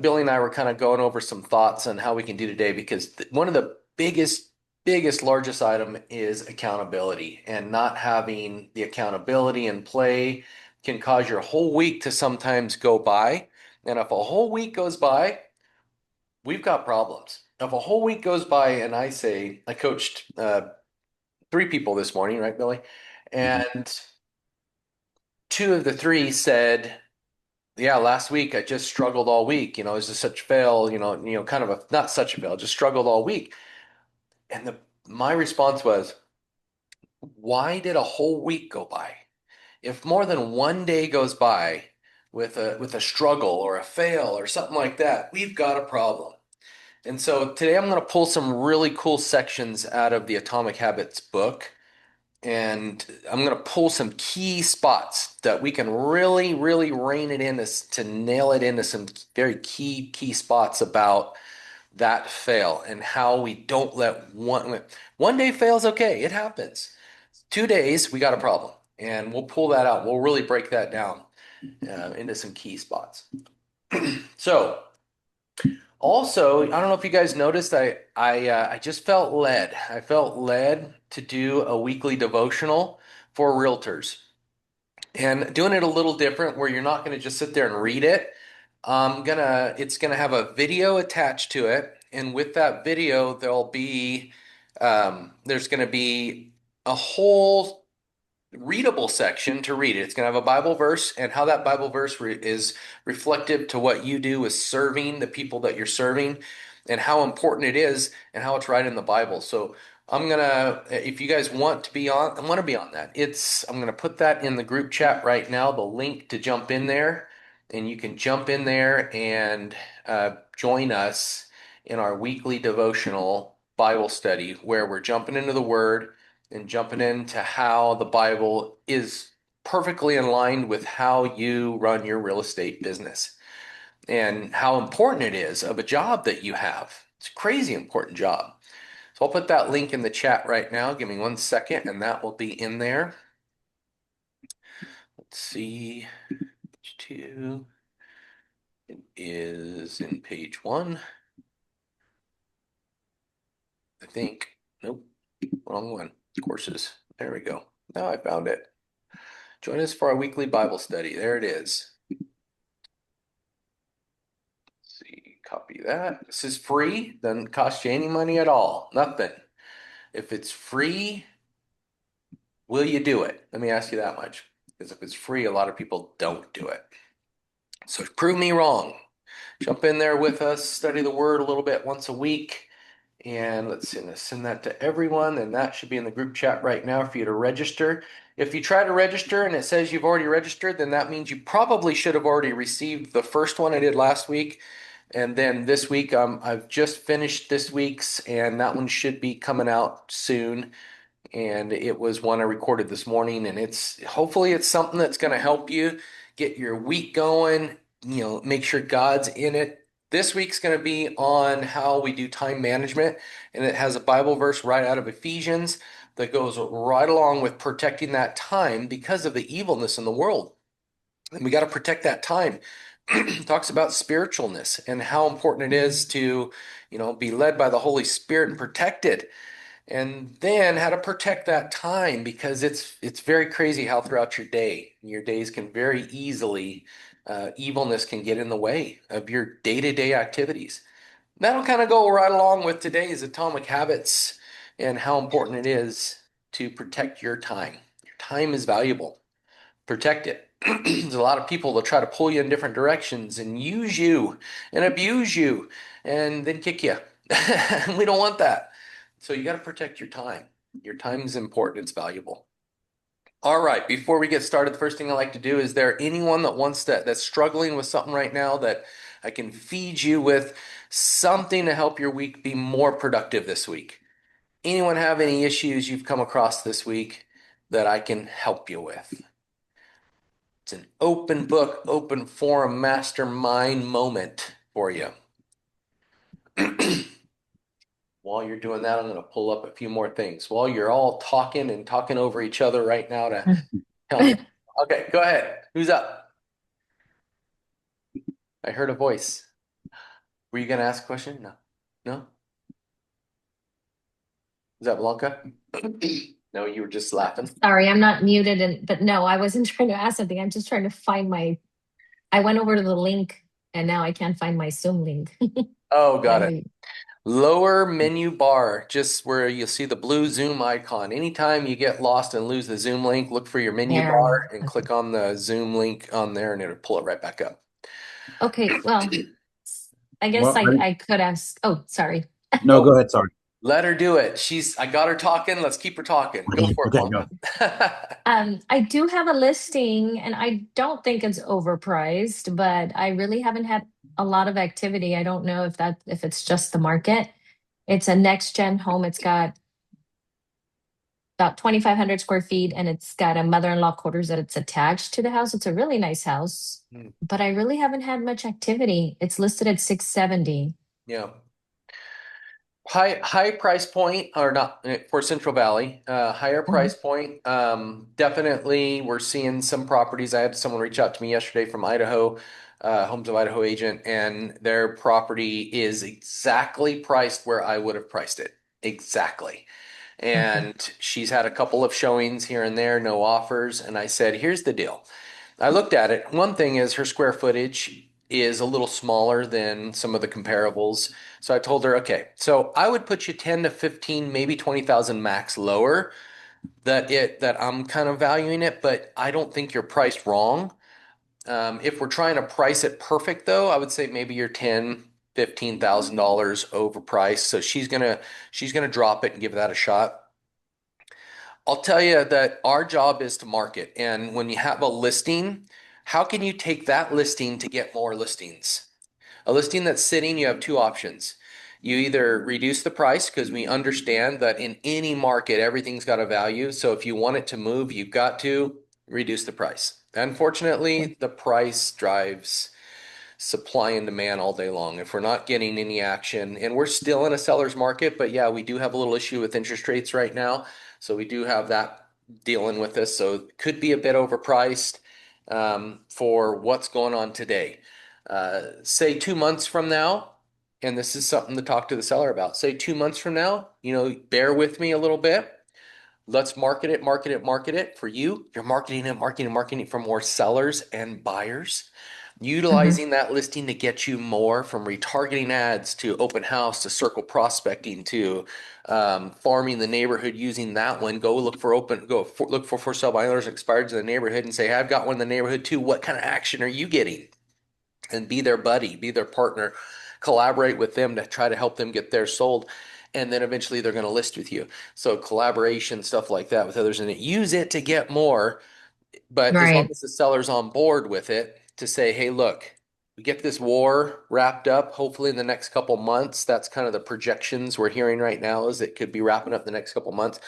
Billy and I were kind of going over some thoughts on how we can do today because one of the biggest, largest item is accountability, and not having the accountability in play can cause your whole week to sometimes go by. And if a whole week goes by, we've got problems. If a whole week goes by and I coached three people this morning, right, Billy? Mhm. And two of the three said, yeah, last week I just struggled all week. It was just such a fail, kind of a not such a fail, just struggled all week. And my response was, why did a whole week go by? If more than one day goes by with a struggle or a fail or something like that, we've got a problem. And so today I'm going to pull some really cool sections out of the Atomic Habits book. And I'm going to pull some key spots that we can really rein it in to nail it into some very key spots about that fail and how we don't let one day fails. Okay, it happens. 2 days, we got a problem. And we'll pull that out. We'll really break that down into some key spots. So, also, I don't know if you guys noticed, I just felt led. I felt led to do a weekly devotional for realtors, and doing it a little different where you're not going to just sit there and read it. It's gonna have a video attached to it, and with that video, there's gonna be a whole readable section to read it. It's going to have a Bible verse, and how that Bible verse is reflective to what you do is serving the people that you're serving, and how important it is, and how it's right in the Bible. So if you guys want to be on that, I'm gonna put that in the group chat right now, the link to jump in there, and you can jump in there and join us in our weekly devotional Bible study where we're jumping into the Word and jumping into how the Bible is perfectly in line with how you run your real estate business and how important it is of a job that you have. It's a crazy important job. So I'll put that link in the chat right now. Give me 1 second and that will be in there. Let's see. Page two. It is in page one, I think. Nope, wrong one. Courses. There we go. Now I found it. Join us for our weekly Bible study. There it is. See, copy that. This is free, doesn't cost you any money at all. Nothing. If it's free, will you do it? Let me ask you that much. Because if it's free, a lot of people don't do it. So prove me wrong. Jump in there with us, study the word a little bit once a week. And let's send that to everyone. And that should be in the group chat right now for you to register. If you try to register and it says you've already registered, then that means you probably should have already received the first one I did last week. And then this week, I've just finished this week's, and that one should be coming out soon. And it was one I recorded this morning, and hopefully it's something that's going to help you get your week going. Make sure God's in it. This week's going to be on how we do time management, and it has a Bible verse right out of Ephesians that goes right along with protecting that time because of the evilness in the world. And we got to protect that time. Talks about spiritualness and how important it is to, be led by the Holy Spirit and protected. And then how to protect that time because it's very crazy how throughout your days can very easily, evilness can get in the way of your day-to-day activities. That'll kind of go right along with today's atomic habits and how important it is to protect your time. Your time is valuable. Protect it. There's a lot of people that try to pull you in different directions and use you and abuse you and then kick you. We don't want that. So you got to protect your time. Your time is important, it's valuable. All right, before we get started, the first thing I like to do is there anyone that's struggling with something right now that I can feed you with something to help your week be more productive this week? Anyone have any issues you've come across this week that I can help you with? It's an open book, open forum, mastermind moment for you. While you're doing that, I'm going to pull up a few more things. While you're all talking and talking over each other right now to tell me. Okay, go ahead. Who's up? I heard a voice. Were you gonna ask a question? No. No? Is that Blanca? No, you were just laughing. Sorry, I'm not muted, and but no, I wasn't trying to ask something. I'm just trying to find my. I went over to the link, and now I can't find my Zoom link. Oh, I got know it. you. Lower menu bar, just where you'll see the blue Zoom icon. Anytime you get lost and lose the Zoom link, look for your menu There. bar and Okay. click on the Zoom link on there and it'll pull it right back up. Okay. Well, I guess Well, I could ask. Oh, sorry. no, Oh, go ahead. Sorry. let her do it. I got her talking. Let's keep her talking. Go for it, Okay, go. Blanca. I do have a listing, and I don't think it's overpriced, but I really haven't had a lot of activity. I don't know if it's just the market. It's a next gen home. It's got about 2,500 square feet, and it's got a mother-in-law quarters that it's attached to the house. It's a really nice house, Hmm. but I really haven't had much activity. It's listed at 670. Yeah. High price point or not for Central Valley, higher Mhm. price point. Definitely we're seeing some properties. I had someone reach out to me yesterday from Idaho, Homes of Idaho agent, and their property is exactly priced where I would have priced it. Exactly. Okay. And she's had a couple of showings here and there, no offers. And I said, here's the deal. I looked at it. One thing is her square footage is a little smaller than some of the comparables. So I told her, okay, so I would put you 10 to 15, maybe 20,000 max lower that I'm kind of valuing it, but I don't think you're priced wrong. If we're trying to price it perfect though, I would say maybe you're 10, $15,000 overpriced. So she's gonna drop it and give that a shot. I'll tell you that our job is to market. And when you have a listing, how can you take that listing to get more listings? A listing that's sitting, you have two options. You either reduce the price because we understand that in any market, everything's got a value. So if you want it to move, you've got to reduce the price. Unfortunately, the price drives supply and demand all day long. If we're not getting any action, and we're still in a seller's market, but yeah, we do have a little issue with interest rates right now. So we do have that dealing with us. So it could be a bit overpriced for what's going on today. Say 2 months from now, and this is something to talk to the seller about. Say 2 months from now, bear with me a little bit. Let's market it, market it, market it for you. You're marketing it, marketing, marketing it for more sellers and buyers. Mhm. Utilizing that listing to get you more from retargeting ads to open house to circle prospecting to farming the neighborhood using that one. Go look for look for sale by owners expired in the neighborhood and say, hey, I've got one in the neighborhood too. What kind of action are you getting? And be their buddy, be their partner, collaborate with them to try to help them get theirs sold. And then eventually they're going to list with you. So collaboration, stuff like that with others, and use it to get more. But as long Right. as the seller's on board with it to say, hey, look, we get this war wrapped up, hopefully in the next couple months. That's kind of the projections we're hearing right now is it could be wrapping up the next couple months.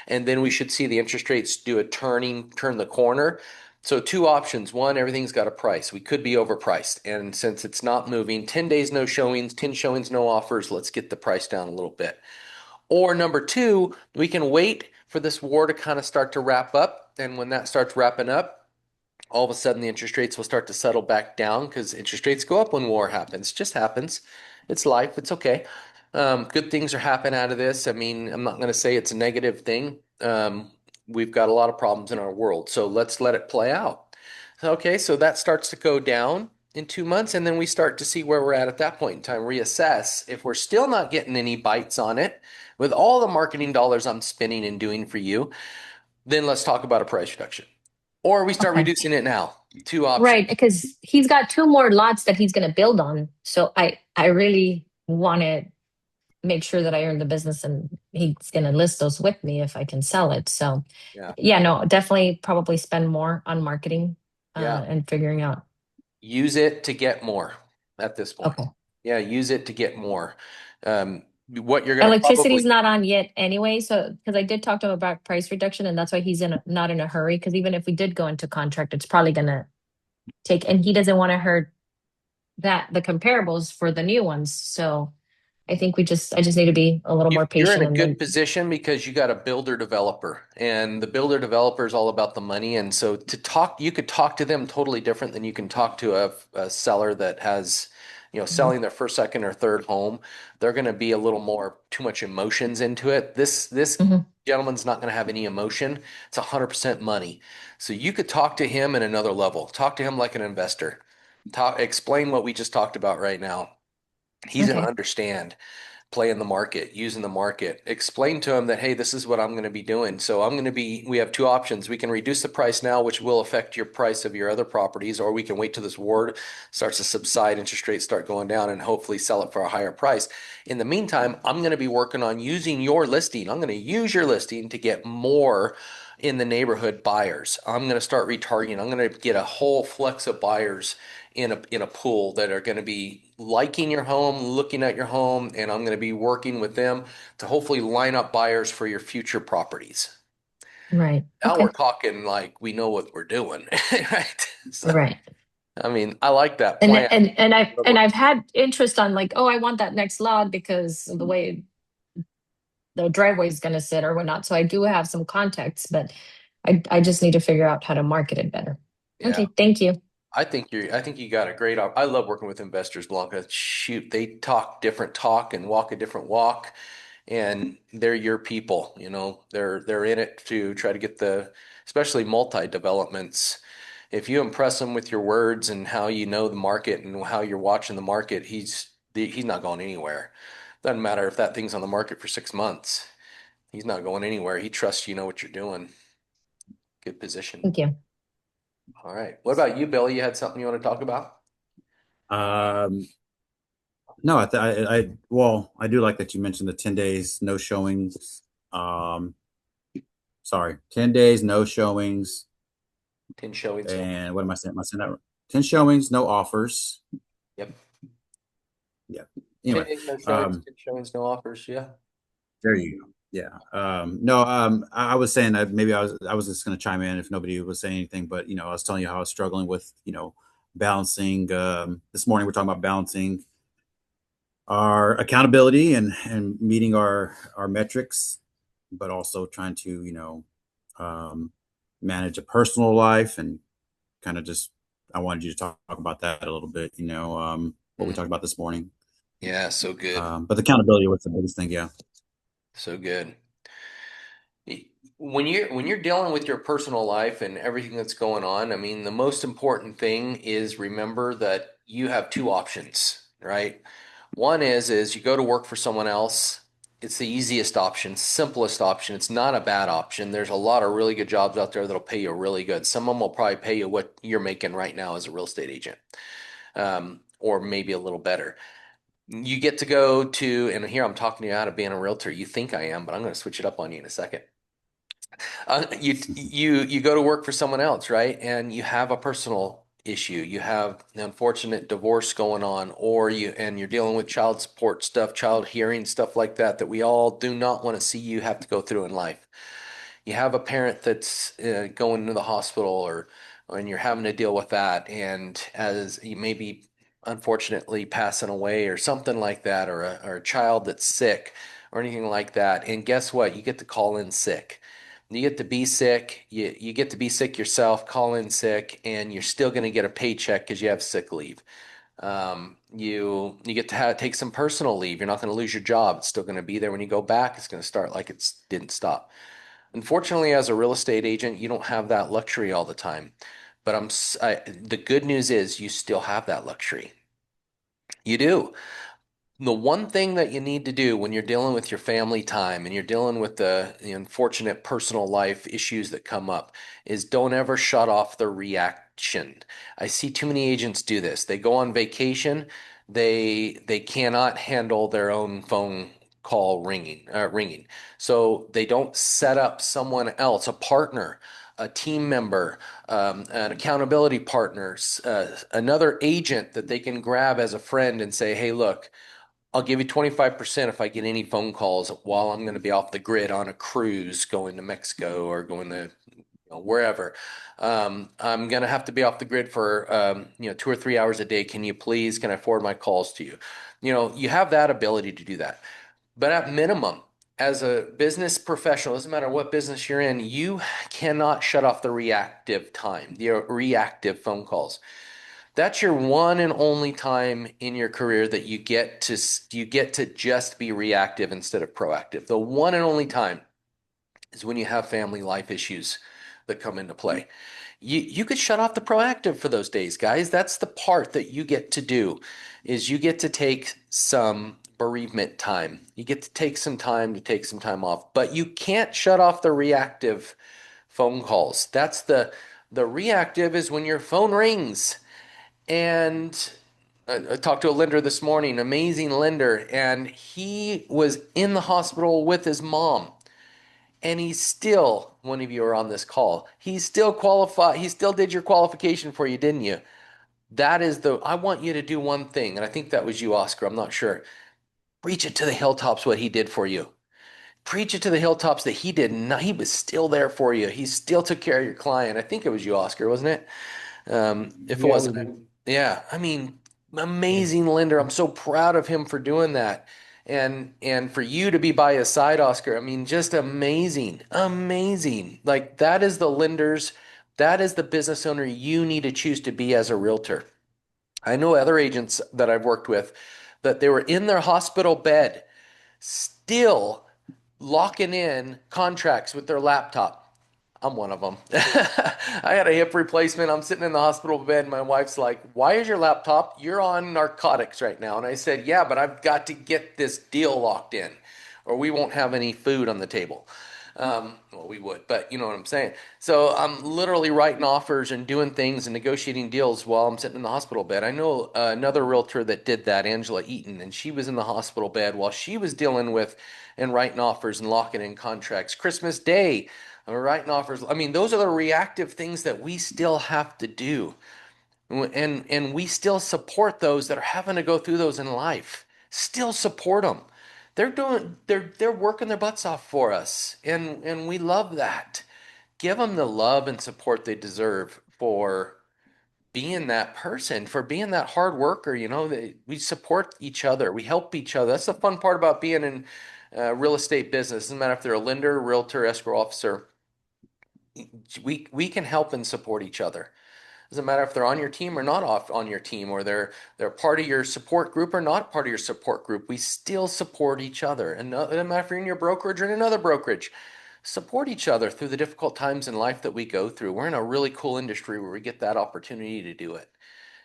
And then we should see the interest rates do a turn the corner. So two options. One, everything's got a price. We could be overpriced. And since it's not moving, 10 days, no showings, 10 showings, no offers, let's get the price down a little bit. Or number two, we can wait for this war to kind of start to wrap up. And when that starts wrapping up, all of a sudden the interest rates will start to settle back down because interest rates go up when war happens. It just happens. It's life. It's okay. Good things are happening out of this. I mean, I'm not going to say it's a negative thing. We've got a lot of problems in our world, so let's let it play out. Okay, so that starts to go down in 2 months, and then we start to see where we're at that point in time, reassess. If we're still not getting any bites on it, with all the marketing dollars I'm spending and doing for you, then let's talk about a price reduction. Or we start Okay. reducing it now. Two options. Right, because he's got two more lots that he's going to build on. So I really want to make sure that I earn the business, and he's going to list those with me if I can sell it. So Yeah. yeah, no, definitely probably spend more on marketing Yeah. and figuring out. Use it to get more at this point. Okay. Yeah. Use it to get more. What you're going to Electricity's probably, not on yet anyway, so because I did talk to him about price reduction, and that's why he's not in a hurry. Because even if we did go into contract, it's probably gonna take, and he doesn't want to hurt that the comparables for the new ones. So I just need to be a little more you're in patient, a and then good position because you got a builder developer and the builder developer is all about the money. And so you could talk to them totally different than you can talk to a seller that has Mhm. selling their first, second, or third home, they're going to be a little more too much emotions into it. This Mhm. gentleman's not going to have any emotion. It's 100% money. So you could talk to him in another level. Talk to him like an investor. Explain what we just talked about right now. He's going to Okay. understand play in the market, using the market. Explain to them that, hey, this is what I'm going to be doing. So we have two options. We can reduce the price now, which will affect your price of your other properties, or we can wait till this war starts to subside, interest rates start going down, and hopefully sell it for a higher price. In the meantime, I'm going to be working on using your listing. I'm going to use your listing to get more in the neighborhood buyers. I'm going to start retargeting. I'm going to get a whole flex of buyers in a pool that are going to be liking your home, looking at your home, and I'm going to be working with them to hopefully line up buyers for your future properties. Right. Now we're Okay. talking like we know what we're doing, right? So, Right. I mean, I like that And plan. I've had interest on like, oh, I want that next lot because of the way the driveway is going to sit or whatnot. So I do have some contacts, but I just need to figure out how to market it better. Yeah. Okay, thank you. I think you got a great I love working with investors, Blanca. Shoot, they talk different talk and walk a different walk, and they're your people, they're in it to try to get especially multi-developments. If you impress him with your words and how you know the market and how you're watching the market, he's not going anywhere. Doesn't matter if that thing's on the market for 6 months. He's not going anywhere. He trusts you know what you're doing. Good position. Thank you. All right. What about you, Billy? You had something you want to talk about? Um, no, well, I do like that you mentioned the 10 days, no showings. Um, sorry, 10 days, no showings. 10 showings. No. And what am I saying? Am I saying that right? 10 showings, no offers. Yep. Yeah. 10 Anyway, days, no showings. um, 10 showings, no offers. Yeah. there you go. Yeah. No, I was saying that maybe I was just going to chime in if nobody was saying anything, but I was telling you how I was struggling with, balancing, this morning we're talking about balancing our accountability and meeting our metrics, but also trying to um, manage a personal life and kind of just I wanted you to talk about that a little bit. What we Mm. talked about this morning. Yeah. So good. But the accountability was the biggest thing. Yeah. So good. When you're dealing with your personal life and everything that's going on, I mean, the most important thing is remember that you have two options, right? One is you go to work for someone else. It's the easiest option, simplest option. It's not a bad option. There's a lot of really good jobs out there that'll pay you really good. Some of them will probably pay you what you're making right now as a real estate agent, or maybe a little better. You get to go to, and here I'm talking to you out of being a realtor. You think I am, but I'm going to switch it up on you in a second. You go to work for someone else, right? And you have a personal issue. You have an unfortunate divorce going on, or you're dealing with child support stuff, child hearing stuff like that that we all do not want to see you have to go through in life. You have a parent that's going to the hospital, and you're having to deal with that, and as you maybe unfortunately passing away or something like that, or a child that's sick or anything like that. And guess what? You get to call in sick. You get to be sick. You get to be sick yourself, call in sick, and you're still going to get a paycheck because you have sick leave. You get to take some personal leave. You're not going to lose your job. It's still going to be there when you go back. It's going to start like it didn't stop. Unfortunately, as a real estate agent, you don't have that luxury all the time. But the good news is you still have that luxury. You do. The one thing that you need to do when you're dealing with your family time and you're dealing with the unfortunate personal life issues that come up is don't ever shut off the reaction. I see too many agents do this. They go on vacation, they cannot handle their own phone call ringing. So they don't set up someone else, a partner, a team member, an accountability partner, another agent that they can grab as a friend and say, hey, look, I'll give you 25% if I get any phone calls while I'm going to be off the grid on a cruise going to Mexico or going to wherever. I'm going to have to be off the grid for 2 or 3 hours a day. Can I forward my calls to you? You have that ability to do that. But at minimum, as a business professional, doesn't matter what business you're in, you cannot shut off the reactive time, the reactive phone calls. That's your one and only time in your career that you get to just be reactive instead of proactive. The one and only time is when you have family life issues that come into play. You could shut off the proactive for those days, guys. That's the part that you get to do is you get to take some bereavement time. You get to take some time to take some time off, but you can't shut off the reactive phone calls. The reactive is when your phone rings and I talked to a lender this morning, amazing lender, and he was in the hospital with his mom. And he's still, one of you are on this call, he's still qualified. He still did your qualification for you, didn't you? I want you to do one thing, and I think that was you, Oscar. I'm not sure. Preach it to the hilltops what he did for you. Preach it to the hilltops that he did not, he was still there for you. He still took care of your client. I think it was you, Oscar, wasn't it? If it Yeah, we wasn't, do. yeah, I mean, Yeah. amazing lender. I'm so proud of him for doing that. And for you to be by his side, Oscar, I mean, just amazing, amazing. Like that is the business owner you need to choose to be as a realtor. I know other agents that I've worked with that they were in their hospital bed still locking in contracts with their laptop. I'm one of them. I had a hip replacement. I'm sitting in the hospital bed, and my wife's like, "Why is your laptop? You're on narcotics right now." And I said, "Yeah, but I've got to get this deal locked in, or we won't have any food on the table." Well, we would, but you know what I'm saying. So I'm literally writing offers and doing things and negotiating deals while I'm sitting in the hospital bed. I know another realtor that did that, Angela Eaton, and she was in the hospital bed while she was dealing with and writing offers and locking in contracts. Christmas Day, writing offers. I mean, those are the reactive things that we still have to do. And we still support those that are having to go through those in life. Still support them. They're working their butts off for us, and we love that. Give them the love and support they deserve for being that person, for being that hard worker. We support each other, we help each other. That's the fun part about being in real estate business. Doesn't matter if they're a lender, realtor, escrow officer. We can help and support each other. Doesn't matter if they're on your team or not off on your team, or they're part of your support group or not part of your support group. We still support each other. And it doesn't matter if you're in your brokerage or in another brokerage. Support each other through the difficult times in life that we go through. We're in a really cool industry where we get that opportunity to do it.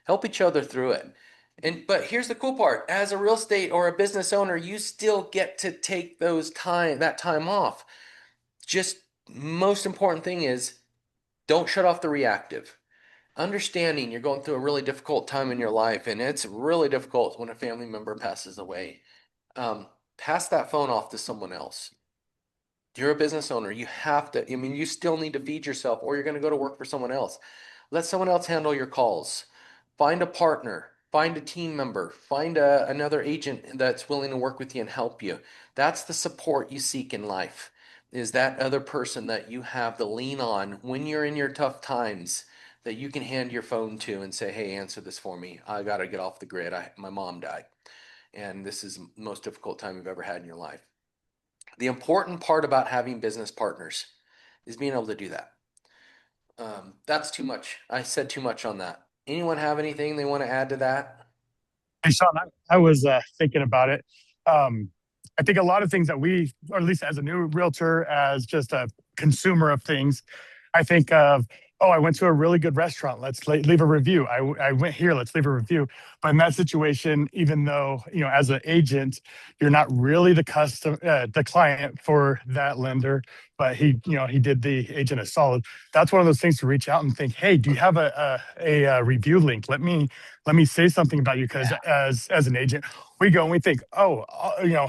Help each other through it. But here's the cool part. As a real estate or a business owner, you still get to take that time off. Just most important thing is don't shut off the reactive. Understanding you're going through a really difficult time in your life, and it's really difficult when a family member passes away. Pass that phone off to someone else. You're a business owner. You have to, I mean, you still need to feed yourself, or you're going to go to work for someone else. Let someone else handle your calls. Find a partner, find a team member, find another agent that's willing to work with you and help you. That's the support you seek in life, is that other person that you have to lean on when you're in your tough times, that you can hand your phone to and say, "Hey, answer this for me. I got to get off the grid. My mom died, and this is the most difficult time you've ever had in your life." The important part about having business partners is being able to do that. That's too much. I said too much on that. Anyone have anything they want to add to that? Hey, Sean, I was thinking about it. Um, I think a lot of things that we, or at least as a new realtor, as just a consumer of things, I think of, oh, I went to a really good restaurant. Let's leave a review. I went here. Let's leave a review. But in that situation, even though, as an agent, you're not really the client for that lender, but he did the agent a solid. That's one of those things to reach out and think, hey, do you have a review link? Let me say something about you, because Yeah. as an agent, we go and we think, oh,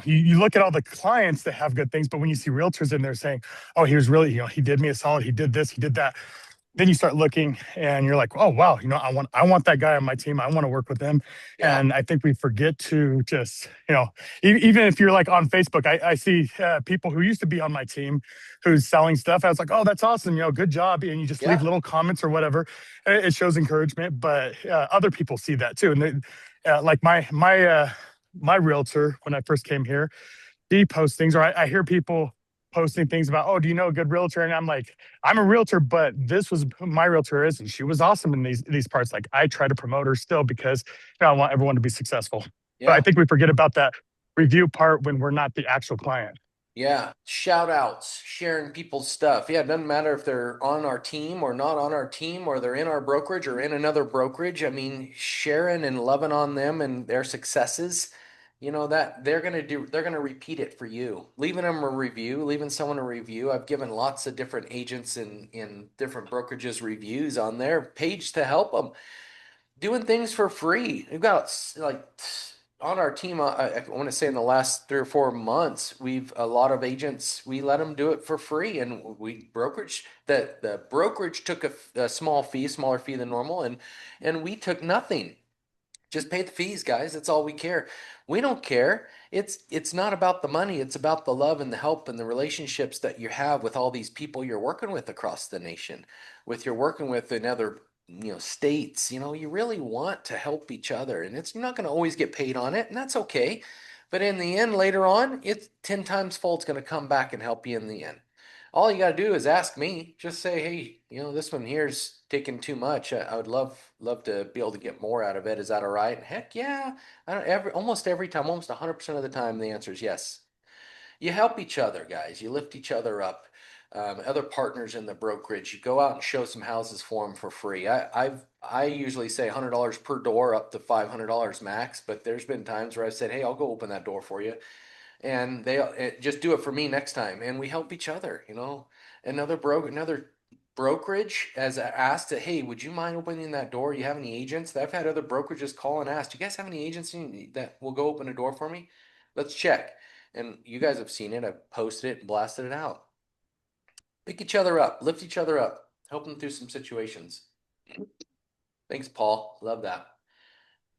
you look at all the clients that have good things, but when you see realtors in there saying, oh, here's really, he did me a solid, he did this, he did that, then you start looking and you're like, oh wow, I want that guy on my team. I want to work with them. Yeah. And I think we forget to just, even if you're like on Facebook, I see people who used to be on my team who's selling stuff. I was like, oh, that's awesome, good job. And you just leave Yeah. little comments or whatever. It shows encouragement, but other people see that too. And like my realtor, when I first came here, he posts things, or I hear people posting things about, oh, do you know a good realtor? And I'm like, I'm a realtor, but this was who my realtor is, and she was awesome in these parts. Like I try to promote her still because I want everyone to be successful. But I Yeah. think we forget about that review part when we're not the actual client. Yeah, shout outs, sharing people's stuff. Yeah, it doesn't matter if they're on our team or not on our team, or they're in our brokerage or in another brokerage. I mean, sharing and loving on them and their successes, that they're gonna repeat it for you. Leaving them a review, leaving someone a review. I've given lots of different agents in different brokerages reviews on their page to help them doing things for free. We've got like on our team. I want to say in the last 3 or 4 months, we've a lot of agents. We let them do it for free, and we brokerage the brokerage took a small fee, smaller fee than normal, and we took nothing. Just pay the fees, guys. That's all we care. We don't care. It's not about the money. It's about the love and the help and the relationships that you have with all these people you're working with across the nation, with you're working with in other, states. You really want to help each other, and you're not going to always get paid on it, and that's okay. But in the end, later on, it's 10 times fold. It's going to come back and help you in the end. All you got to do is ask me. Just say, hey, this one here's taking too much. I would love to be able to get more out of it. Is that all right? Heck yeah. I don't almost every time, almost 100% of the time, the answer is yes. You help each other, guys. You lift each other up. Other partners in the brokerage, you go out and show some houses for them for free. I usually say $100 per door, up to $500 max. But there's been times where I said, hey, I'll go open that door for you, and just do it for me next time, and we help each other. Another brokerage has asked that, hey, would you mind opening that door? You have any agents? I've had other brokerages call and ask, do you guys have any agents that will go open a door for me? Let's check. And you guys have seen it. I've posted it and blasted it out. Pick each other up, lift each other up, help them through some situations. Thanks, Paul. Love that.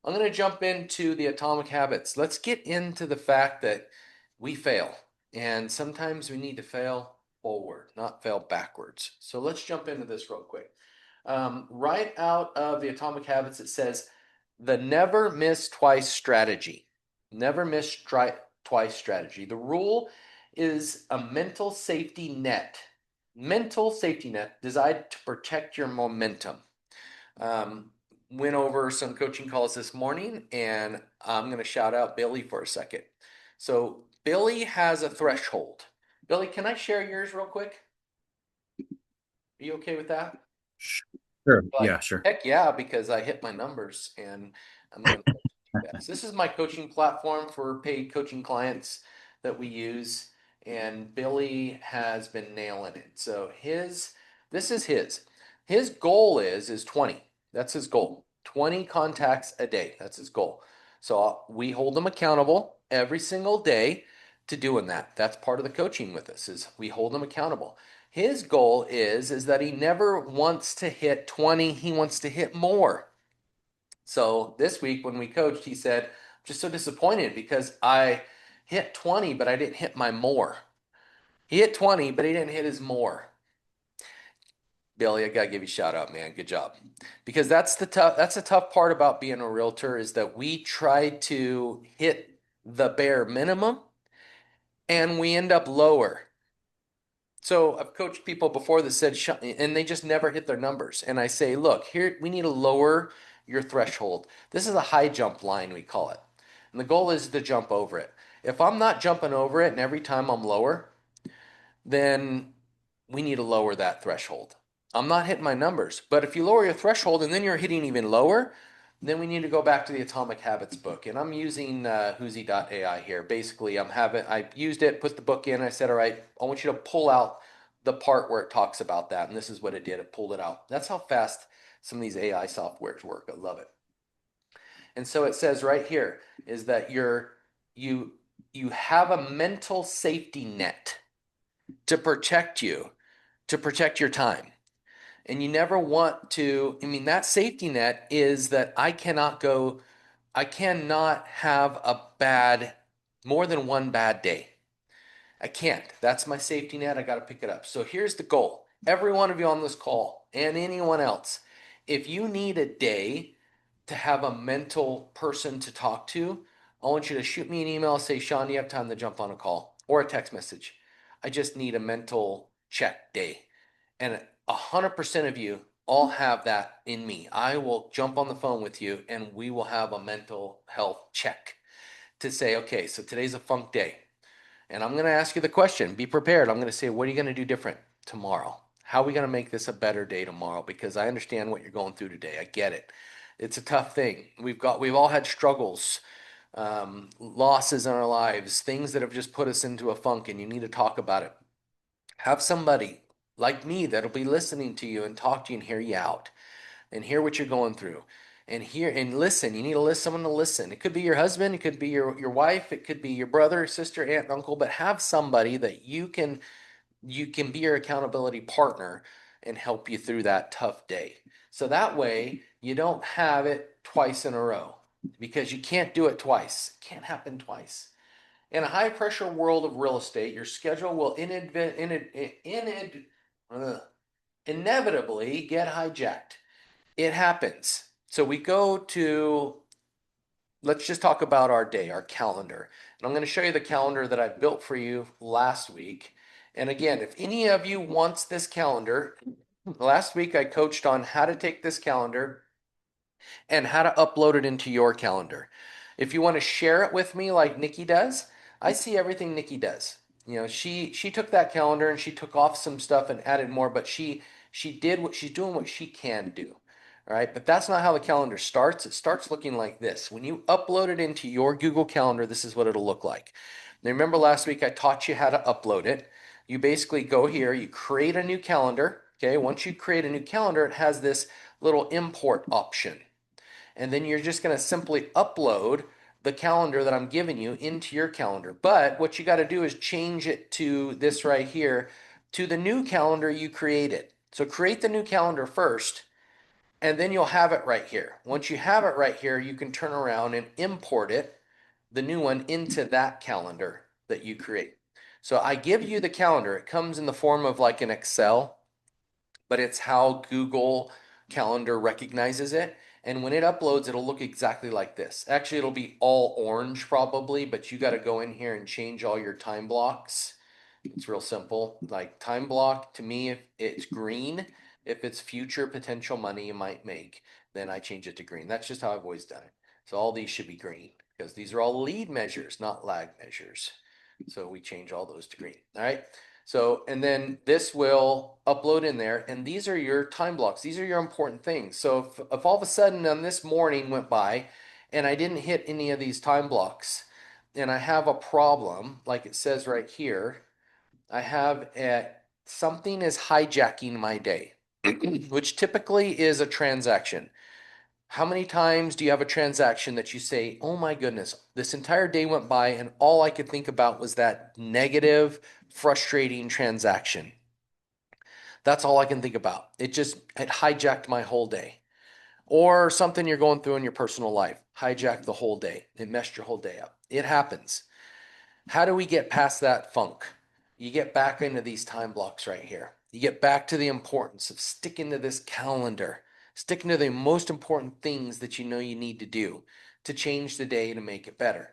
I'm going to jump into the atomic habits. Let's get into the fact that we fail, and sometimes we need to fail forward, not fail backwards. So let's jump into this real quick. Right out of the atomic habits, it says the never miss twice strategy. Never miss twice strategy. The rule is a mental safety net. Mental safety net designed to protect your momentum. Um, Went over some coaching calls this morning, and I'm going to shout out Billy for a second. So Billy has a threshold. Billy, can I share yours real quick? Are you okay with that? Sure. Like, Yeah, sure. heck yeah, because I hit my numbers, and I'm going to you guys. This is my coaching platform for paid coaching clients that we use, and Billy has been nailing it. So this is his goal is 20. That's his goal. 20 contacts a day. That's his goal. So we hold him accountable every single day to doing that. That's part of the coaching with us, is we hold him accountable. His goal is that he never wants to hit 20, he wants to hit more. So this week when we coached, he said, I'm just so disappointed because I hit 20, but I didn't hit my more. He hit 20, but he didn't hit his more. Billy, I gotta give you a shout out, man. Good job. Because that's the tough part about being a realtor, is that we try to hit the bare minimum and we end up lower. So I've coached people before that said, and they just never hit their numbers. And I say, look, here, we need to lower your threshold. This is a high jump line, we call it. And the goal is to jump over it. If I'm not jumping over it and every time I'm lower, then we need to lower that threshold. I'm not hitting my numbers. But if you lower your threshold and then you're hitting even lower, then we need to go back to the Atomic Habits book. And I'm using Whoozy.ai here. Basically, I used it, put the book in. I said, all right, I want you to pull out the part where it talks about that. And this is what it did. It pulled it out. That's how fast some of these AI softwares work. I love it. And so it says right here is that you have a mental safety net to protect you, to protect your time. And you never want to, that safety net is that I cannot have more than one bad day. I can't. That's my safety net. I got to pick it up. So here's the goal. Every one of you on this call and anyone else, if you need a day to have a mental person to talk to, I want you to shoot me an email, say, Sean, do you have time to jump on a call, or a text message? I just need a mental check day. And 100% of you all have that in me. I will jump on the phone with you and we will have a mental health check to say, okay, so today's a funk day. And I'm going to ask you the question. Be prepared. I'm going to say, what are you going to do different tomorrow? How are we going to make this a better day tomorrow? Because I understand what you're going through today. I get it. It's a tough thing. We've all had struggles, losses in our lives, things that have just put us into a funk, and you need to talk about it. Have somebody like me that'll be listening to you and talk to you and hear you out and hear what you're going through and hear and listen. You need to listen, someone to listen. It could be your husband, it could be your wife, it could be your brother, sister, aunt, uncle, but have somebody that you can be your accountability partner and help you through that tough day. So that way you don't have it twice in a row because you can't do it twice. It can't happen twice. In a high pressure world of real estate, your schedule will inevitably get hijacked. It happens. So we go to, let's just talk about our day, our calendar. And I'm going to show you the calendar that I built for you last week. And again, if any of you wants this calendar, last week I coached on how to take this calendar and how to upload it into your calendar. If you want to share it with me like Nikki does, I see everything Nikki does. You know, she took that calendar and she took off some stuff and added more, but she did what she's doing what she can do. All right, but that's not how the calendar starts. It starts looking like this. When you upload it into your Google Calendar, this is what it'll look like. Now, remember last week I taught you how to upload it. You basically go here, you create a new calendar. Okay, once you create a new calendar, it has this little import option. And then you're just going to simply upload the calendar that I'm giving you into your calendar. But what you got to do is change it to this right here, to the new calendar you created. So create the new calendar first, and then you'll have it right here. Once you have it right here, you can turn around and import it, the new one, into that calendar that you create. So I give you the calendar. It comes in the form of like an Excel, but it's how Google Calendar recognizes it. And when it uploads, it'll look exactly like this. Actually, it'll be all orange probably, but you got to go in here and change all your time blocks. It's real simple. Like time block to me, if it's green, if it's future potential money you might make, then I change it to green. That's just how I've always done it. So all these should be green because these are all lead measures, not lag measures. So we change all those to green. All right. So, and then this will upload in there, and these are your time blocks. These are your important things. So if all of a sudden on this morning went by and I didn't hit any of these time blocks and I have a problem, like it says right here, I have something is hijacking my day, which typically is a transaction. How many times do you have a transaction that you say, oh my goodness, this entire day went by and all I could think about was that negative, frustrating transaction? That's all I can think about. It hijacked my whole day. Or something you're going through in your personal life, hijacked the whole day. It messed your whole day up. It happens. How do we get past that funk? You get back into these time blocks right here. You get back to the importance of sticking to this calendar, sticking to the most important things that you know you need to do to change the day to make it better.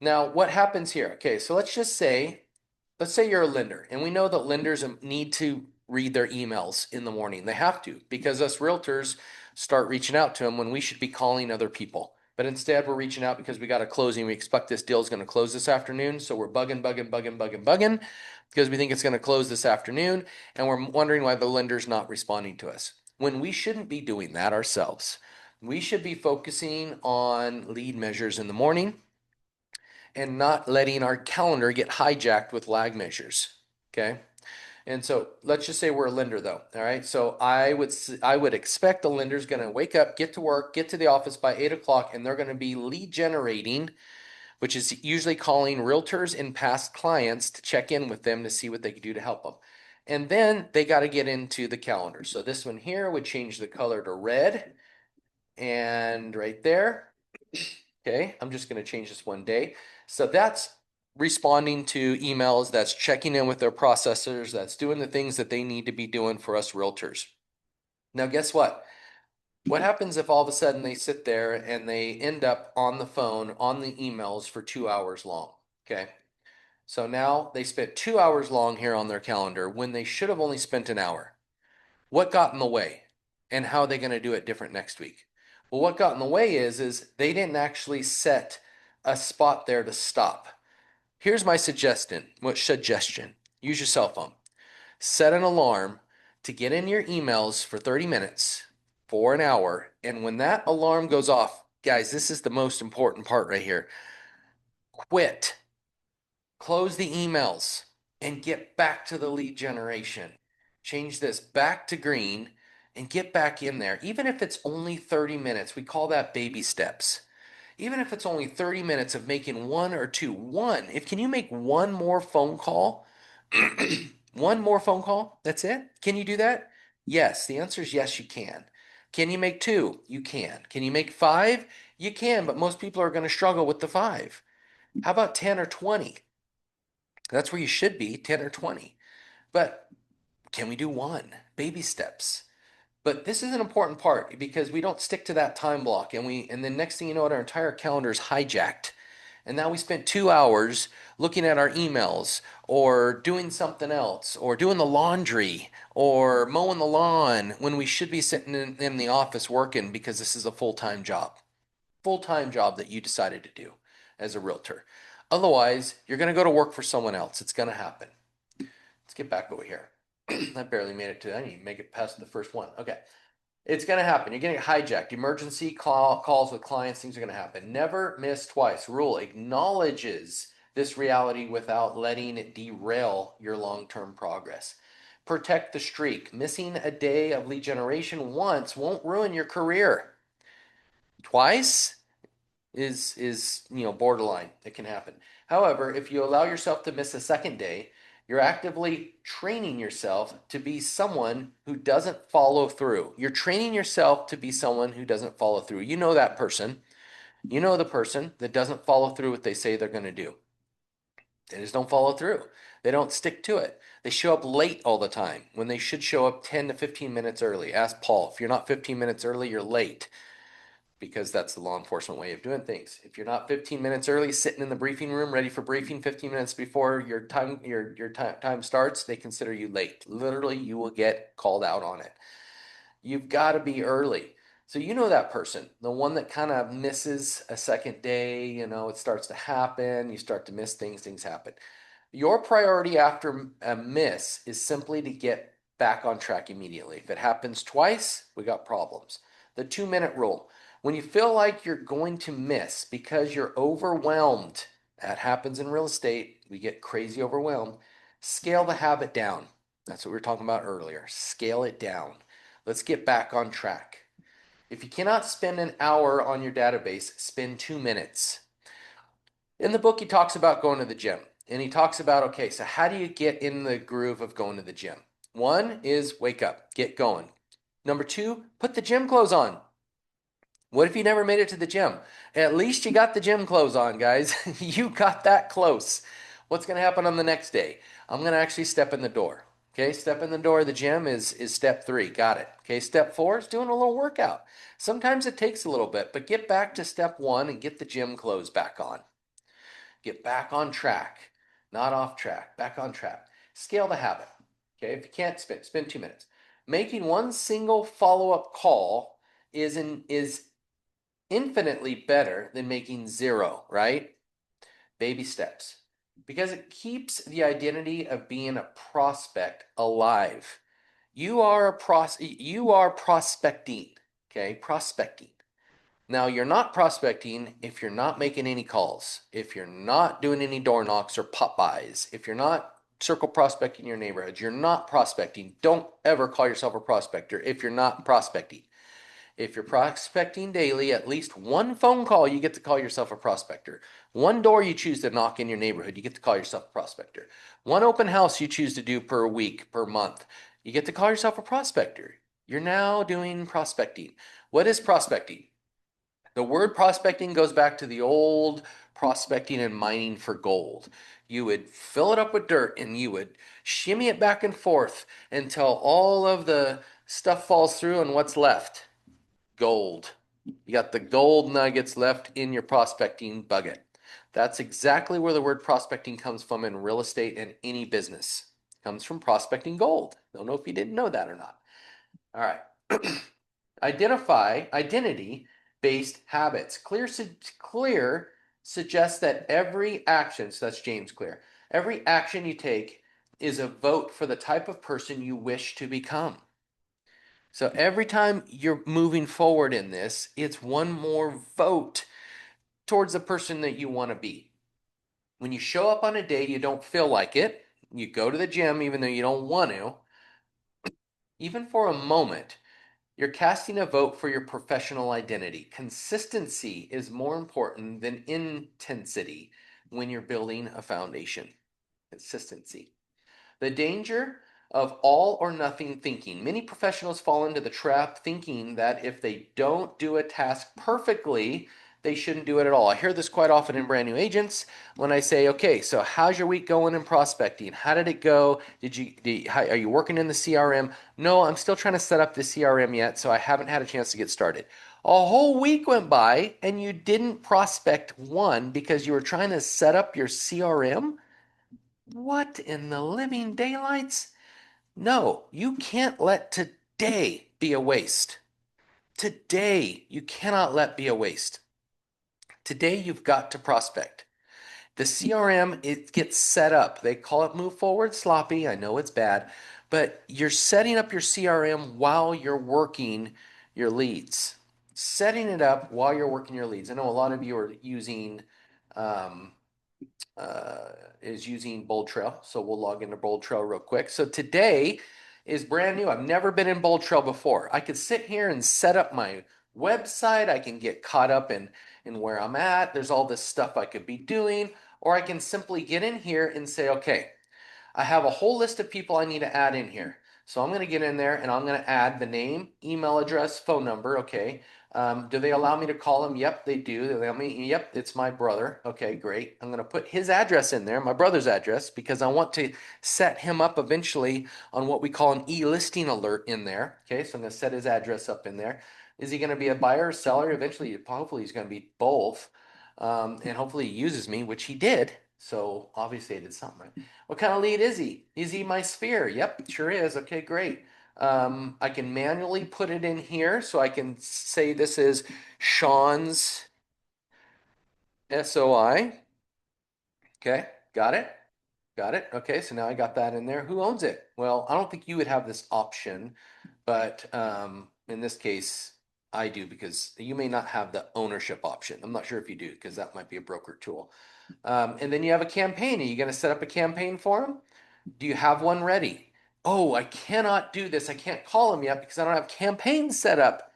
Now, what happens here? Okay, so let's say you're a lender, and we know that lenders need to read their emails in the morning. They have to, because us realtors start reaching out to them when we should be calling other people. But instead, we're reaching out because we got a closing. We expect this deal is going to close this afternoon. So we're bugging because we think it's going to close this afternoon. And we're wondering why the lender's not responding to us. When we shouldn't be doing that ourselves. We should be focusing on lead measures in the morning and not letting our calendar get hijacked with lag measures. Okay. And so let's just say we're a lender though. All right. So I would expect the lender's going to wake up, get to work, get to the office by 8 o'clock, and they're going to be lead generating, which is usually calling realtors and past clients to check in with them to see what they can do to help them. And then they got to get into the calendar. So this one here would change the color to red, and right there. Okay, I'm just going to change this one day. So that's responding to emails, that's checking in with their processors, that's doing the things that they need to be doing for us realtors. Now, guess what? What happens if all of a sudden they sit there and they end up on the phone, on the emails for 2 hours long? Okay. So now they spent 2 hours long here on their calendar when they should have only spent an hour. What got in the way? And how are they going to do it different next week? Well, what got in the way is they didn't actually set a spot there to stop. Here's my suggestion. What suggestion? Use your cell phone. Set an alarm to get in your emails for 30 minutes for an hour. And when that alarm goes off, guys, this is the most important part right here. Quit. Close the emails and get back to the lead generation. Change this back to green and get back in there. Even if it's only 30 minutes, we call that baby steps. Even if it's only 30 minutes of making one or two, if can you make one more phone call? One more phone call? That's it? Can you do that? Yes. The answer is yes, you can. Can you make two? You can. Can you make five? You can, but most people are going to struggle with the five. How about 10 or 20? That's where you should be, 10 or 20. But can we do one? Baby steps. But this is an important part because we don't stick to that time block and then next thing you know, our entire calendar is hijacked. And now we spent 2 hours looking at our emails or doing something else or doing the laundry or mowing the lawn when we should be sitting in the office working because this is a full-time job. Full-time job that you decided to do as a realtor. Otherwise, you're going to go to work for someone else. It's going to happen. Let's get back over here. I barely made it to, I didn't even make it past the first one. Okay. It's going to happen. You're getting hijacked. Emergency calls with clients, things are going to happen. Never miss twice. Rule acknowledges this reality without letting it derail your long-term progress. Protect the streak. Missing a day of lead generation once won't ruin your career. Twice is borderline. It can happen. However, if you allow yourself to miss a second day, you're actively training yourself to be someone who doesn't follow through. You're training yourself to be someone who doesn't follow through. You know that person. You know the person that doesn't follow through what they say they're going to do. They just don't follow through. They don't stick to it. They show up late all the time when they should show up 10 to 15 minutes early. Ask Paul. If you're not 15 minutes early, you're late, because that's the law enforcement way of doing things. If you're not 15 minutes early, sitting in the briefing room ready for briefing 15 minutes before your time starts, they consider you late. Literally, you will get called out on it. You've got to be early. So you know that person, the one that kind of misses a second day, it starts to happen, you start to miss things, things happen. Your priority after a miss is simply to get back on track immediately. If it happens twice, we got problems. The 2-minute rule. When you feel like you're going to miss because you're overwhelmed, that happens in real estate, we get crazy overwhelmed, scale the habit down. That's what we were talking about earlier. Scale it down. Let's get back on track. If you cannot spend an hour on your database, spend 2 minutes. In the book, he talks about going to the gym. And he talks about, okay, so how do you get in the groove of going to the gym? One is wake up, get going. Number two, put the gym clothes on. What if you never made it to the gym? At least you got the gym clothes on, guys. You got that close. What's going to happen on the next day? I'm going to actually step in the door. Okay, step in the door of the gym is step 3. Got it. Okay, step 4 is doing a little workout. Sometimes it takes a little bit, but get back to step 1 and get the gym clothes back on. Get back on track, not off track, back on track. Scale the habit. Okay, if you can't spend 2 minutes. Making one single follow-up call is infinitely better than making 0, right? Baby steps. Because it keeps the identity of being a prospect alive. You are prospecting, okay? Prospecting. Now, you're not prospecting if you're not making any calls, if you're not doing any door knocks or pop-bys, if you're not circle prospecting your neighborhood, you're not prospecting. Don't ever call yourself a prospector if you're not prospecting. If you're prospecting daily, at least one phone call, you get to call yourself a prospector. One door you choose to knock in your neighborhood, you get to call yourself a prospector. One open house you choose to do per week, per month, you get to call yourself a prospector. You're now doing prospecting. What is prospecting? The word prospecting goes back to the old prospecting and mining for gold. You would fill it up with dirt and you would shimmy it back and forth until all of the stuff falls through, and what's left? Gold. You got the gold nuggets left in your prospecting bucket. That's exactly where the word prospecting comes from in real estate and any business. It comes from prospecting gold. Don't know if you didn't know that or not. All right. Identify identity-based habits. Clear suggests that every action, so that's James Clear, every action you take is a vote for the type of person you wish to become. So every time you're moving forward in this, it's one more vote towards the person that you want to be. When you show up on a day you don't feel like it, you go to the gym even though you don't want to, even for a moment, you're casting a vote for your professional identity. Consistency is more important than intensity when you're building a foundation. Consistency. The danger of all or nothing thinking. Many professionals fall into the trap thinking that if they don't do a task perfectly, they shouldn't do it at all. I hear this quite often in brand new agents when I say, okay, so how's your week going in prospecting? How did it go? Are you working in the CRM? No, I'm still trying to set up the CRM yet, so I haven't had a chance to get started. A whole week went by and you didn't prospect one because you were trying to set up your CRM? What in the living daylights? No, you can't let today be a waste. Today, you cannot let be a waste. Today, you've got to prospect. The CRM, it gets set up. They call it move forward sloppy. I know it's bad, but you're setting up your CRM while you're working your leads. Setting it up while you're working your leads. I know a lot of you are using um, is using Bold Trail. So we'll log into Bold Trail real quick. So today is brand new. I've never been in Bold Trail before. I could sit here and set up my website. I can get caught up in where I'm at. There's all this stuff I could be doing, or I can simply get in here and say, okay, I have a whole list of people I need to add in here. So I'm going to get in there and I'm going to add the name, email address, phone number. Okay. Do they allow me to call him? Yep, they do. They allow me. Yep, it's my brother. Okay, great. I'm going to put his address in there, my brother's address, because I want to set him up eventually on what we call an e-listing alert in there. Okay, so I'm going to set his address up in there. Is he going to be a buyer or seller? Eventually, hopefully, he's going to be both. And hopefully, he uses me, which he did. So obviously, I did something right. What kind of lead is he? Is he my sphere? Yep, sure is. Okay, great. I can manually put it in here. So I can say this is Sean's SOI. Okay, got it. Got it. Okay, so now I got that in there. Who owns it? Well, I don't think you would have this option, but in this case, I do because you may not have the ownership option. I'm not sure if you do because that might be a broker tool. And then you have a campaign. Are you going to set up a campaign for him? Do you have one ready? Oh, I cannot do this. I can't call him yet because I don't have campaigns set up.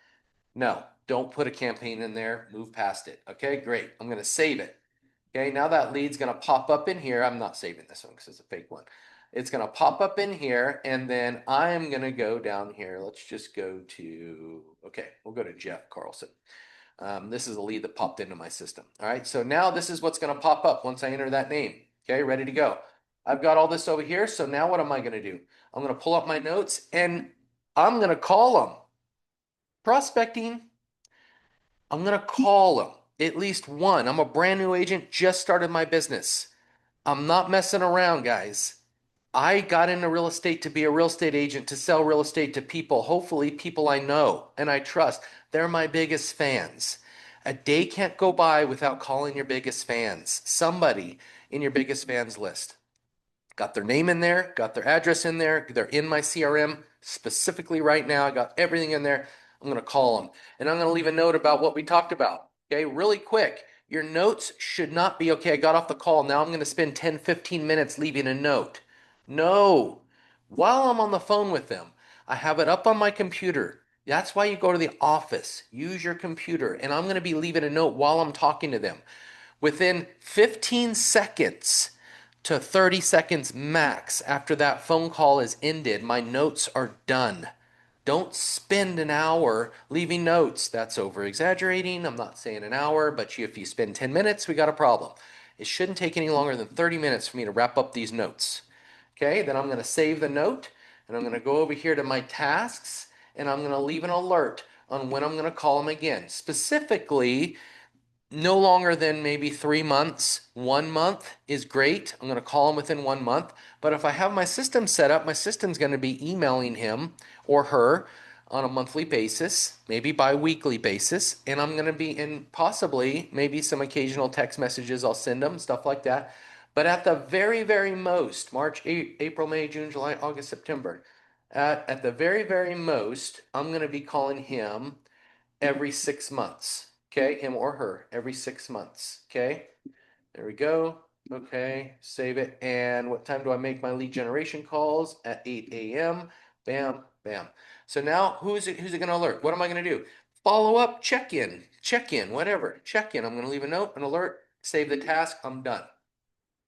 No, don't put a campaign in there. Move past it. Okay, great. I'm going to save it. Okay, now that lead's going to pop up in here. I'm not saving this one because it's a fake one. It's going to pop up in here, and then I'm going to go down here. Let's just go to, okay, we'll go to Jeff Carlson. This is a lead that popped into my system. All right, so now this is what's going to pop up once I enter that name. Okay, ready to go. I've got all this over here, so now what am I going to do? I'm going to pull up my notes, and I'm going to call them. Prospecting, I'm going to call them, at least one. I'm a brand new agent, just started my business. I'm not messing around, guys. I got into real estate to be a real estate agent, to sell real estate to people, hopefully people I know and I trust. They're my biggest fans. A day can't go by without calling your biggest fans. Somebody in your biggest fans list. Got their name in there, got their address in there. They're in my CRM specifically right now. I got everything in there. I'm going to call them and I'm going to leave a note about what we talked about. Okay, really quick. Your notes should not be, okay, I got off the call. Now I'm going to spend 10, 15 minutes leaving a note. No. While I'm on the phone with them, I have it up on my computer. That's why you go to the office. Use your computer. And I'm going to be leaving a note while I'm talking to them. Within 15 seconds to 30 seconds max after that phone call is ended, my notes are done. Don't spend an hour leaving notes. That's over exaggerating. I'm not saying an hour, but if you spend 10 minutes, we got a problem. It shouldn't take any longer than 30 minutes for me to wrap up these notes. Okay, then I'm going to save the note and I'm going to go over here to my tasks and I'm going to leave an alert on when I'm going to call them again. Specifically, no longer than maybe 3 months. 1 month is great. I'm going to call him within 1 month. But if I have my system set up, my system's going to be emailing him or her on a monthly basis, maybe bi-weekly basis, and I'm going to be in possibly maybe some occasional text messages I'll send them, stuff like that. But at the very, very most, March, April, May, June, July, August, September, at the very, very most, I'm going to be calling him every 6 months. Okay, him or her every 6 months. Okay, there we go. Okay, save it. And what time do I make my lead generation calls? At 8 a.m. Bam, bam. So now who's it going to alert? What am I going to do? Follow up, check in, whatever. Check in. I'm going to leave a note, an alert, save the task. I'm done.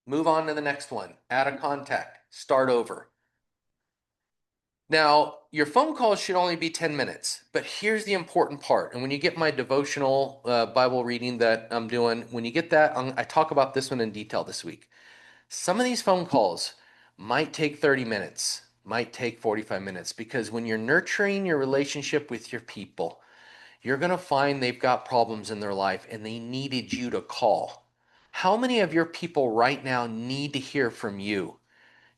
Move on to the next one. Add a contact. Start over. Now, your phone calls should only be 10 minutes, but here's the important part. And when you get my devotional Bible reading that I'm doing, when you get that, I talk about this one in detail this week. Some of these phone calls might take 30 minutes, might take 45 minutes, because when you're nurturing your relationship with your people, you're going to find they've got problems in their life and they needed you to call. How many of your people right now need to hear from you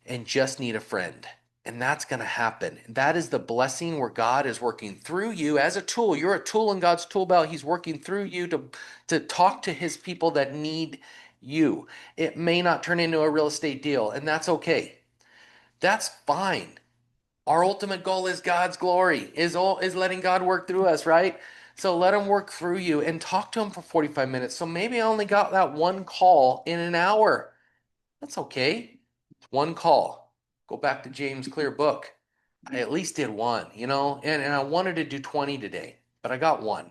and just need a friend? And that's going to happen. That is the blessing where God is working through you as a tool. You're a tool in God's tool belt. He's working through you to talk to his people that need you. It may not turn into a real estate deal, and that's okay. That's fine. Our ultimate goal is God's glory, is letting God work through us, right? So let him work through you and talk to him for 45 minutes. So maybe I only got that one call in an hour. That's okay. One call. Go back to James' clear book. I at least did one, and I wanted to do 20 today, but I got one.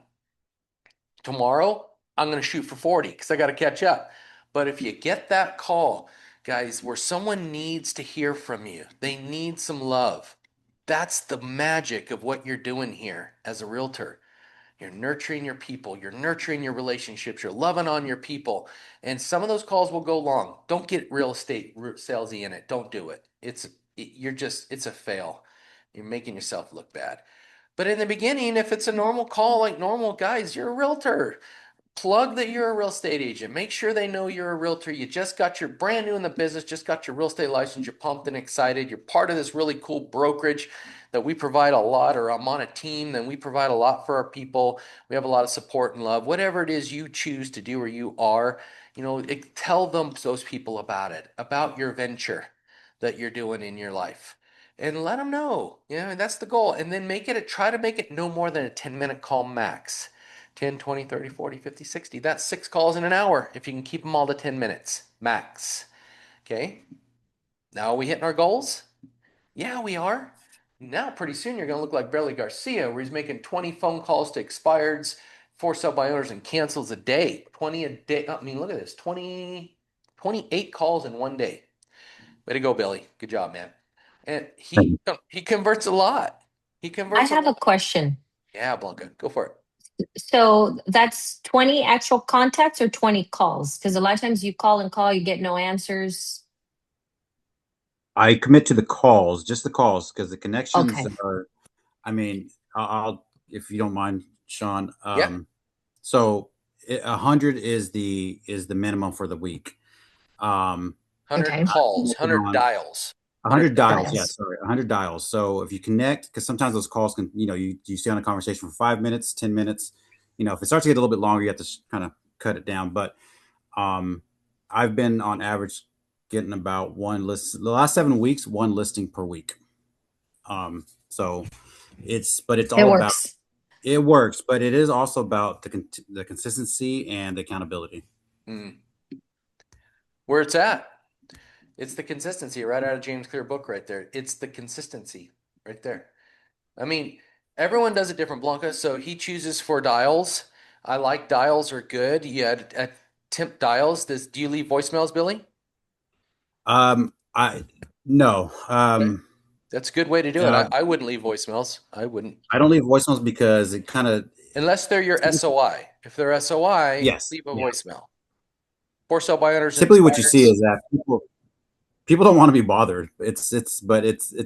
Tomorrow, I'm going to shoot for 40 because I got to catch up. But if you get that call, guys, where someone needs to hear from you, they need some love. That's the magic of what you're doing here as a realtor. You're nurturing your people. You're nurturing your relationships. You're loving on your people. And some of those calls will go long. Don't get real estate salesy in it. Don't do it. It's a fail. You're making yourself look bad. But in the beginning, if it's a normal call like normal guys, you're a realtor. Plug that you're a real estate agent. Make sure they know you're a realtor. You just got your brand new in the business, just got your real estate license. You're pumped and excited. You're part of this really cool brokerage that we provide a lot, or I'm on a team, then we provide a lot for our people. We have a lot of support and love. Whatever it is you choose to do or you are, tell those people about it, about your venture that you're doing in your life. And let them know. And that's the goal. And then try to make it no more than a 10-minute call max. 10, 20, 30, 40, 50, 60. That's 6 calls in an hour if you can keep them all to 10 minutes max. Okay. Now are we hitting our goals? Yeah, we are. Now pretty soon you're going to look like Barely Garcia, where he's making 20 phone calls to expireds, 4 sell-by owners, and cancels a day. 20 a day. I mean, look at this. 28 calls in one day. Way to go, Billy. Good job, man. And he converts a lot. He I converts a have a lot. question. Yeah, Blanca, go for it. So that's 20 actual contacts or 20 calls? Because a lot of times you call and call, you get no answers. I commit to the calls, just the calls, because the connections Okay. are. I mean, I'll if you don't mind, Sean. Yeah. So 100 is the minimum for the week. 100 Okay. calls, Working 100 on dials. 100 100 dials. Yeah, Dials. sorry, 100 dials. So if you connect, because sometimes those calls can, you stay on a conversation for 5 minutes, 10 minutes. If it starts to get a little bit longer, you have to kind of cut it down. But um, I've been on average getting about one list the last 7 weeks, one listing per week. So it's It all about. works. It works, but it is also about the consistency and the accountability. Mm. Where it's at. It's the consistency right out of James Clear book right there. It's the consistency right there. I mean, everyone does it different, Blanca. So he chooses for dials. I like dials are good. You had at temp dials. Do you leave voicemails, Billy? I no. Okay. That's a good way to do it. Uh, I wouldn't leave voicemails. I wouldn't. I don't leave voicemails because it kind of. Unless they're your SOI. If they're SOI, Yes, leave a yeah. voicemail. For sale by owners and Typically, what you see expireds. is that people don't want to be bothered. But it's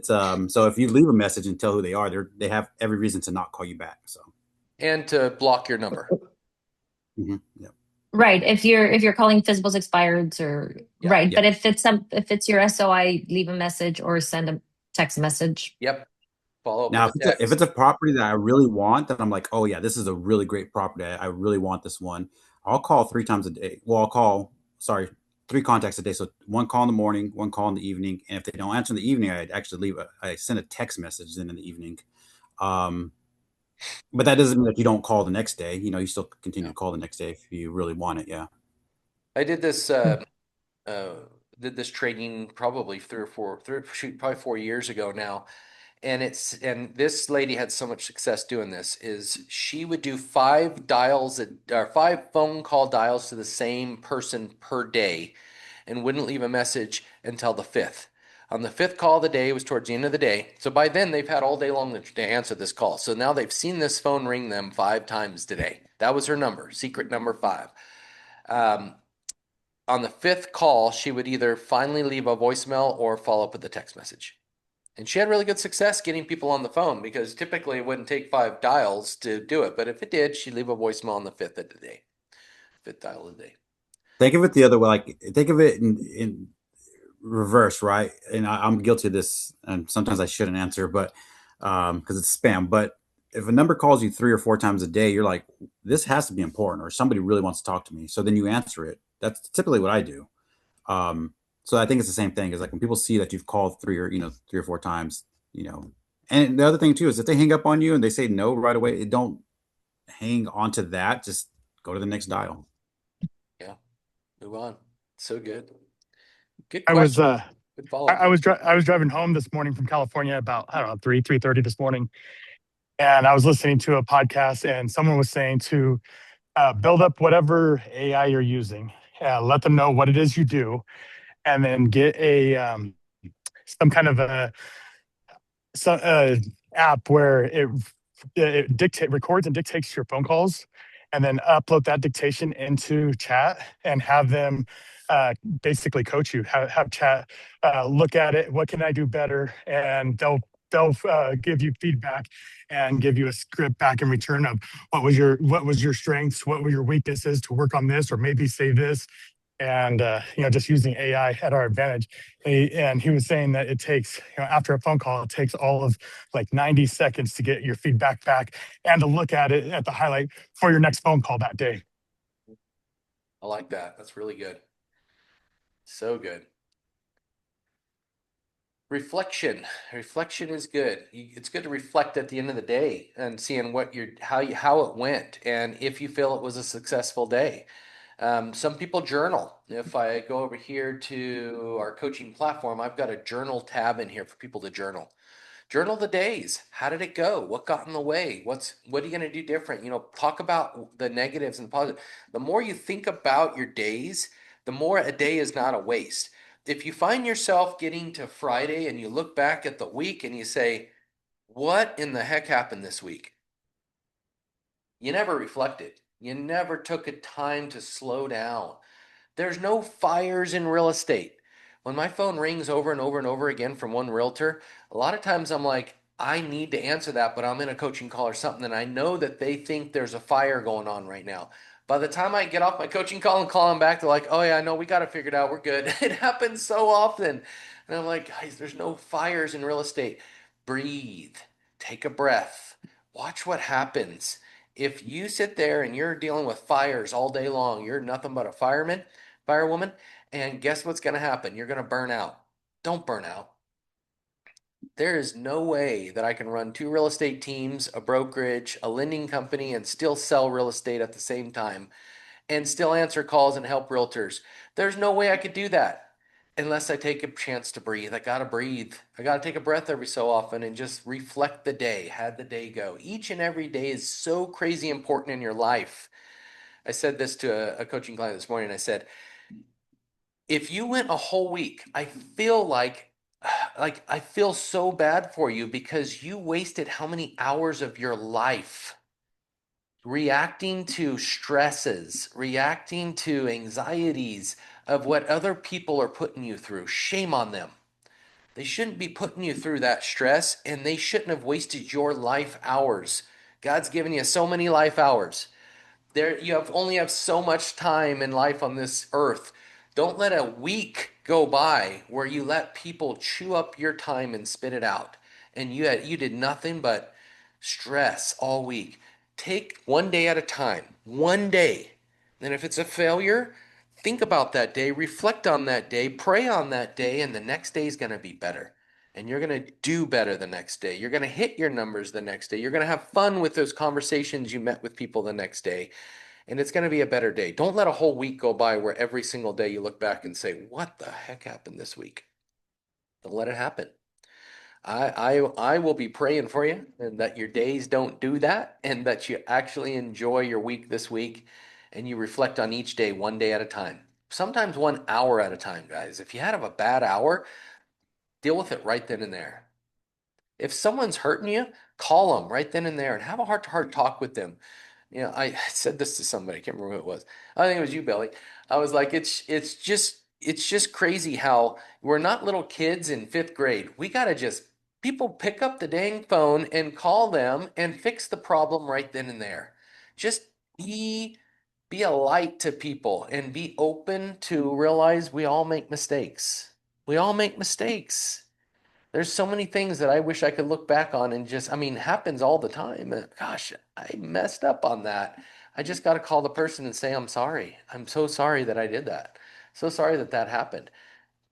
so if you leave a message and tell who they are, they have every reason to not call you back. So And to block your number. yeah. Right. If you're calling physicals expireds or Yeah. right. Yeah. But if it's your SOI, leave a message or send a text message. Yep. Follow up with Now, a if it's text. a property that I really want, then I'm like, oh yeah, this is a really great property. I really want this one. I'll call 3 times a day. Well, I'll call, sorry, 3 contacts a day. So one call in the morning, one call in the evening, and if they don't answer in the evening, I send a text message in the evening. Um, but that doesn't mean that you don't call the next day. You still continue Yeah. to call the next day if you really want it. Yeah. I uh, did this training probably probably 4 years ago now. And this lady had so much success doing this is she would do five phone call dials to the same person per day and wouldn't leave a message until the fifth. On the fifth call of the day, it was towards the end of the day. So by then they've had all day long to answer this call. So now they've seen this phone ring them 5 times today. That was her number, secret number five. Um, on the fifth call, she would either finally leave a voicemail or follow up with a text message. And she had really good success getting people on the phone because typically it wouldn't take 5 dials to do it. But if it did, she'd leave a voicemail on the fifth of the day, fifth dial of the day. Think of it the other way. Like, think of it in reverse, right? And I'm guilty of this, and sometimes I shouldn't answer, but because it's spam. But if a number calls you 3 or 4 times a day, you're like, this has to be important, or somebody really wants to talk to me. So then you answer it. That's typically what I do. Um, so I think it's the same thing. Is like when people see that you've called 3 or 4 times, you know. And the other thing too is if they hang up on you and they say no right away, don't hang on to that. Just go to the next dial. Yeah, move on. So good. Good I was question. uh Good follow up. I was driving home this morning from California about, I don't know, 3:30 this morning, and I was listening to a podcast, and someone was saying to build up whatever AI you're using, let them know what it is you do, and then get a some kind of a app where it dictate records and dictates your phone calls, and then upload that dictation into chat and have them uh, basically coach you. Have chat look at it. What can I do better? And they'll give you feedback and give you a script back in return of what was your strengths, what were your weaknesses to work on this, or maybe say this, and just using AI at our advantage. And he was saying that it takes, after a phone call, it takes all of like 90 seconds to get your feedback back and to look at it at the highlight for your next phone call that day. I like that. That's really good. So good. Reflection. Reflection is good. It's good to reflect at the end of the day and seeing how it went and if you feel it was a successful day. Some people journal. If I go over here to our coaching platform, I've got a journal tab in here for people to journal. Journal the days. How did it go? What got in the way? What are you going to do different? Talk about the negatives and the positive. The more you think about your days, the more a day is not a waste. If you find yourself getting to Friday and you look back at the week and you say, what in the heck happened this week? You never reflected. You never took a time to slow down. There's no fires in real estate. When my phone rings over and over and over again from one realtor, a lot of times I'm like, I need to answer that, but I'm in a coaching call or something, and I know that they think there's a fire going on right now. By the time I get off my coaching call and call them back, they're like, oh, yeah, no, we got it figured out. We're good. It happens so often. And I'm like, guys, there's no fires in real estate. Breathe, take a breath, watch what happens. If you sit there and you're dealing with fires all day long, you're nothing but a fireman, firewoman, and guess what's going to happen? You're going to burn out. Don't burn out. There is no way that I can run two real estate teams, a brokerage, a lending company, and still sell real estate at the same time and still answer calls and help realtors. There's no way I could do that unless I take a chance to breathe. I got to breathe. I got to take a breath every so often and just reflect the day. How'd the day go? Each and every day is so crazy important in your life. I said this to a coaching client this morning. I said, if you went a whole week, I feel like I feel so bad for you because you wasted how many hours of your life reacting to stresses, reacting to anxieties of what other people are putting you through. Shame on them. They shouldn't be putting you through that stress, and they shouldn't have wasted your life hours. God's given you so many life hours. There, you have only have so much time in life on this earth. Don't let a week go by where you let people chew up your time and spit it out. And you did nothing but stress all week. Take one day at a time. One day. And if it's a failure, think about that day, reflect on that day, pray on that day, and the next day is going to be better. And you're going to do better the next day. You're going to hit your numbers the next day. You're going to have fun with those conversations you met with people the next day. And it's going to be a better day. Don't let a whole week go by where every single day you look back and say, what the heck happened this week? Don't let it happen. I will be praying for you and that your days don't do that and that you actually enjoy your week this week and you reflect on each day one day at a time. Sometimes 1 hour at a time, guys. If you have a bad hour, deal with it right then and there. If someone's hurting you, call them right then and there and have a heart-to-heart talk with them. I said this to somebody, I can't remember who it was. I think it was you, Billy. I was like, it's just crazy how we're not little kids in fifth grade. We gotta just people pick up the dang phone and call them and fix the problem right then and there. Just be a light to people and be open to realize we all make mistakes. We all make mistakes. There's so many things that I wish I could look back on and just, I mean, happens all the time. Gosh, I messed up on that. I just got to call the person and say, I'm sorry. I'm so sorry that I did that. So sorry that that happened.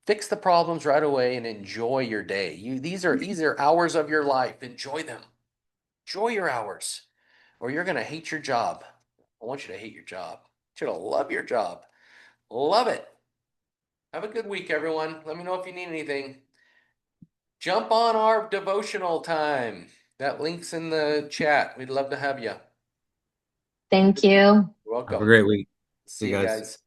Fix the problems right away and enjoy your day. These are hours of your life. Enjoy them. Enjoy your hours, or you're gonna hate your job. I want you to hate your job. I want you to love your job. Love it. Have a good week, everyone. Let me know if you need anything. Jump on our devotional time. That link's in the chat. We'd love to have you. Thank you. You're Have a welcome. great week. See See you you guys. guys.